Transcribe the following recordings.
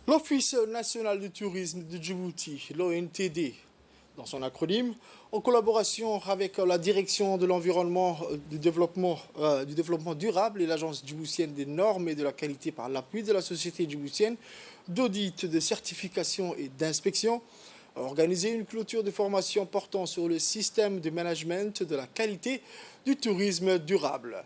L'Office national du tourisme de Djibouti, l'ONTD, dans son acronyme, en collaboration avec la direction de l'environnement, du développement durable et l'agence djiboutienne des normes et de la qualité par l'appui de la société djiboutienne d'audit, de certification et d'inspection, a organisé une clôture de formation portant sur le système de management de la qualité du tourisme durable.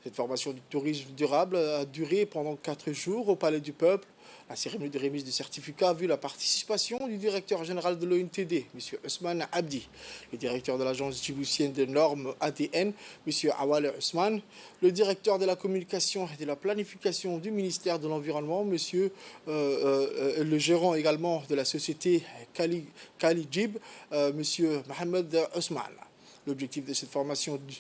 Cette formation du tourisme durable a duré pendant 4 jours au Palais du Peuple. La cérémonie de remise du certificat a vu la participation du directeur général de l'ONTD, M. Ousmane Abdi, le directeur de l'agence djiboutienne de normes ADN, M. Awale Ousmane, le directeur de la communication et de la planification du ministère de l'Environnement, le gérant également de la société Kali Djib, M. Mohamed Ousmane. L'objectif de cette formation du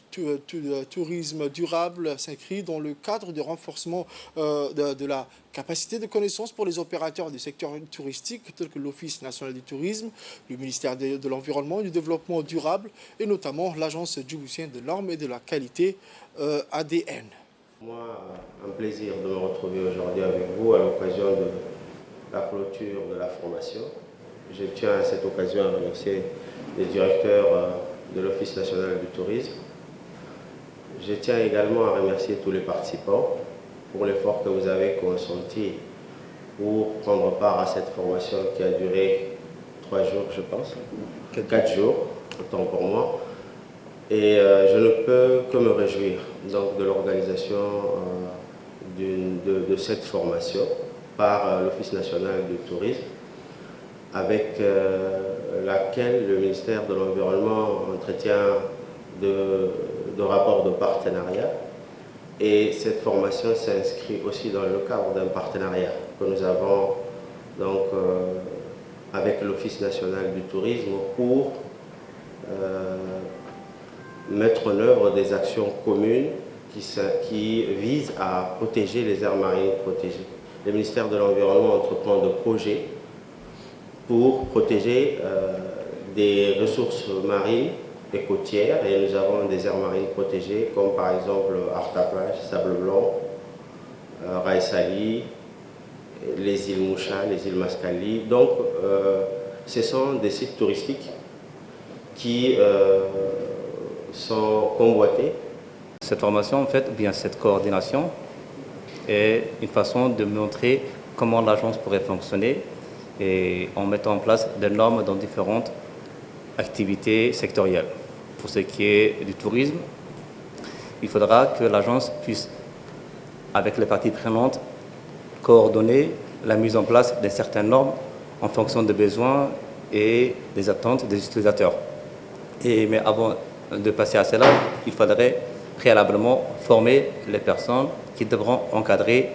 tourisme durable s'inscrit dans le cadre de renforcement de la capacité de connaissance pour les opérateurs du secteur touristique tels que l'Office national du tourisme, le ministère de l'Environnement et du Développement durable et notamment l'Agence djiboutienne de normes et de la qualité ADN. Moi, un plaisir de me retrouver aujourd'hui avec vous à l'occasion de la clôture de la formation. Je tiens à cette occasion à remercier les directeurs de l'Office national du tourisme. Je tiens également à remercier tous les participants pour l'effort que vous avez consenti pour prendre part à cette formation qui a duré 3 jours, je pense. 4 jours, autant pour moi. Et je ne peux que me réjouir donc, de l'organisation de cette formation par l'Office national du tourisme, avec laquelle le ministère de l'Environnement entretient de rapports de partenariat. Et cette formation s'inscrit aussi dans le cadre d'un partenariat que nous avons donc, avec l'Office national du tourisme pour mettre en œuvre des actions communes qui visent à protéger les aires marines protégées. Le ministère de l'Environnement entreprend de projets pour protéger des ressources marines et côtières. Et nous avons des aires marines protégées comme par exemple Artaplage, Sable Blanc, Raïsali, les îles Moucha, les îles Mascali. Donc ce sont des sites touristiques qui sont convoités. Cette formation, en fait, bien cette coordination est une façon de montrer comment l'agence pourrait fonctionner et en mettant en place des normes dans différentes activités sectorielles. Pour ce qui est du tourisme, il faudra que l'agence puisse, avec les parties prenantes, coordonner la mise en place de certaines normes en fonction des besoins et des attentes des utilisateurs. Mais avant de passer à cela, il faudrait préalablement former les personnes qui devront encadrer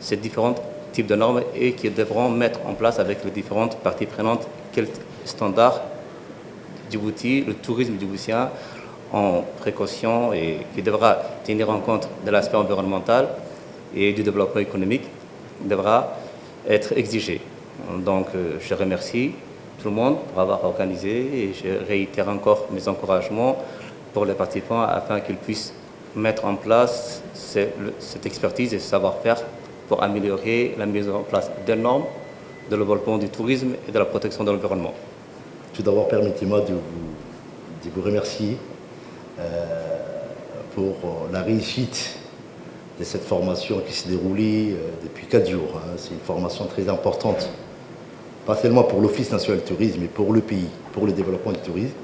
ces différents types de normes et qui devront mettre en place avec les différentes parties prenantes quels standards Djibouti, le tourisme djiboutien en précaution et qui devra tenir en compte de l'aspect environnemental et du développement économique devra être exigé. Donc je remercie tout le monde pour avoir organisé et je réitère encore mes encouragements pour les participants afin qu'ils puissent mettre en place cette expertise et ce savoir-faire pour améliorer la mise en place des normes de développement du tourisme et de la protection de l'environnement. Tout d'abord, permettez-moi de vous remercier pour la réussite de cette formation qui s'est déroulée depuis 4 jours. C'est une formation très importante, pas seulement pour l'Office national du tourisme, mais pour le pays, pour le développement du tourisme.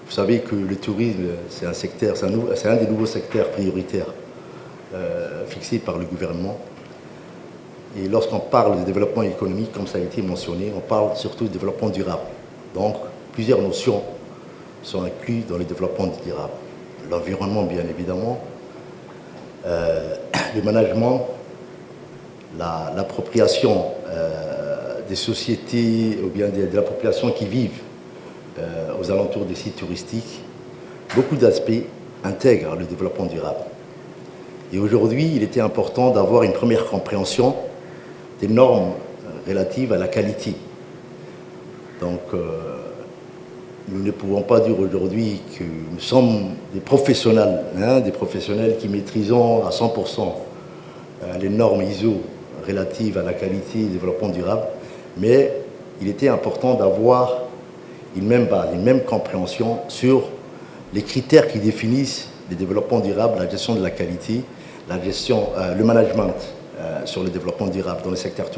Vous savez que le tourisme, c'est un secteur, c'est un des nouveaux secteurs prioritaires fixés par le gouvernement. Et lorsqu'on parle de développement économique, comme ça a été mentionné, on parle surtout de développement durable. Donc, plusieurs notions sont incluses dans le développement durable. L'environnement, bien évidemment, le management, l'appropriation des sociétés ou bien de la population qui vivent aux alentours des sites touristiques. Beaucoup d'aspects intègrent le développement durable. Et aujourd'hui, il était important d'avoir une première compréhension des normes relatives à la qualité. Donc, nous ne pouvons pas dire aujourd'hui que nous sommes des professionnels qui maîtrisons à 100% les normes ISO relatives à la qualité et au développement durable, mais il était important d'avoir une même base, une même compréhension sur les critères qui définissent le développement durable, la gestion de la qualité, la gestion, le management sur le développement durable dans le secteur touristique.